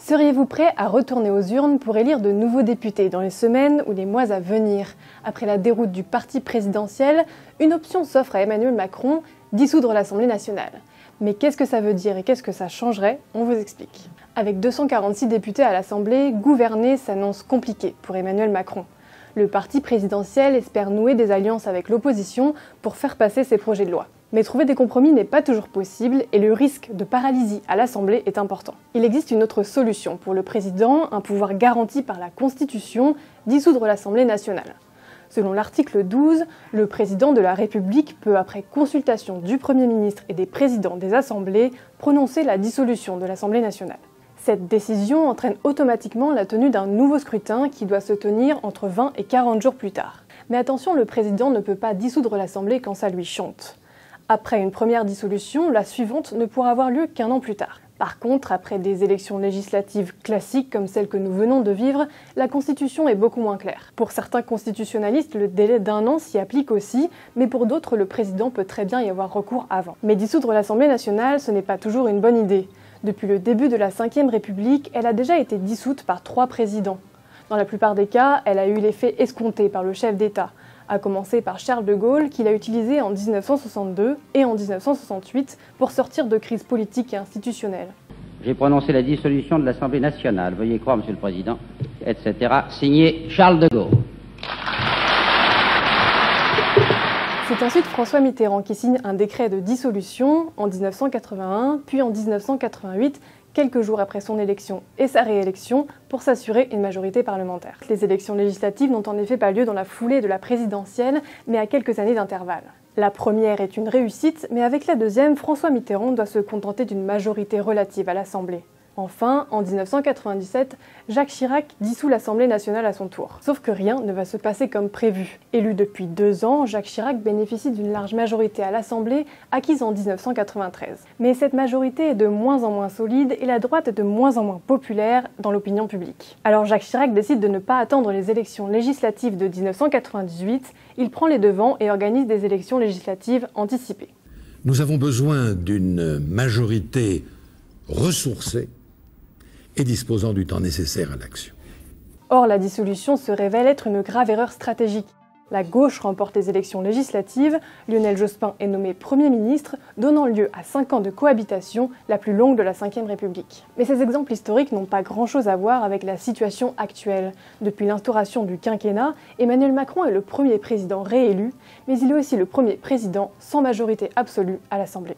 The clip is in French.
Seriez-vous prêt à retourner aux urnes pour élire de nouveaux députés dans les semaines ou les mois à venir? Après la déroute du parti présidentiel, une option s'offre à Emmanuel Macron, dissoudre l'Assemblée nationale. Mais qu'est-ce que ça veut dire et qu'est-ce que ça changerait? On vous explique. Avec 246 députés à l'Assemblée, gouverner s'annonce compliqué pour Emmanuel Macron. Le parti présidentiel espère nouer des alliances avec l'opposition pour faire passer ses projets de loi. Mais trouver des compromis n'est pas toujours possible et le risque de paralysie à l'Assemblée est important. Il existe une autre solution pour le président, un pouvoir garanti par la Constitution, dissoudre l'Assemblée nationale. Selon l'article 12, le président de la République peut, après consultation du Premier ministre et des présidents des assemblées, prononcer la dissolution de l'Assemblée nationale. Cette décision entraîne automatiquement la tenue d'un nouveau scrutin qui doit se tenir entre 20 et 40 jours plus tard. Mais attention, le président ne peut pas dissoudre l'Assemblée quand ça lui chante. Après une première dissolution, la suivante ne pourra avoir lieu qu'un an plus tard. Par contre, après des élections législatives classiques comme celles que nous venons de vivre, la Constitution est beaucoup moins claire. Pour certains constitutionnalistes, le délai d'1 an s'y applique aussi, mais pour d'autres, le président peut très bien y avoir recours avant. Mais dissoudre l'Assemblée nationale, ce n'est pas toujours une bonne idée. Depuis le début de la Ve République, elle a déjà été dissoute par 3 présidents. Dans la plupart des cas, elle a eu l'effet escompté par le chef d'État, à commencer par Charles de Gaulle, qui l'a utilisé en 1962 et en 1968 pour sortir de crises politiques et institutionnelles. J'ai prononcé la dissolution de l'Assemblée nationale. Veuillez croire, Monsieur le Président, etc. Signé Charles de Gaulle. C'est ensuite François Mitterrand qui signe un décret de dissolution en 1981, puis en 1988, quelques jours après son élection et sa réélection, pour s'assurer une majorité parlementaire. Les élections législatives n'ont en effet pas lieu dans la foulée de la présidentielle, mais à quelques années d'intervalle. La première est une réussite, mais avec la deuxième, François Mitterrand doit se contenter d'une majorité relative à l'Assemblée. Enfin, en 1997, Jacques Chirac dissout l'Assemblée nationale à son tour. Sauf que rien ne va se passer comme prévu. Élu depuis 2 ans, Jacques Chirac bénéficie d'une large majorité à l'Assemblée, acquise en 1993. Mais cette majorité est de moins en moins solide et la droite est de moins en moins populaire dans l'opinion publique. Alors Jacques Chirac décide de ne pas attendre les élections législatives de 1998, il prend les devants et organise des élections législatives anticipées. Nous avons besoin d'une majorité ressourcée et disposant du temps nécessaire à l'action. Or, la dissolution se révèle être une grave erreur stratégique. La gauche remporte les élections législatives, Lionel Jospin est nommé Premier ministre, donnant lieu à 5 ans de cohabitation, la plus longue de la Ve République. Mais ces exemples historiques n'ont pas grand-chose à voir avec la situation actuelle. Depuis l'instauration du quinquennat, Emmanuel Macron est le premier président réélu, mais il est aussi le premier président sans majorité absolue à l'Assemblée.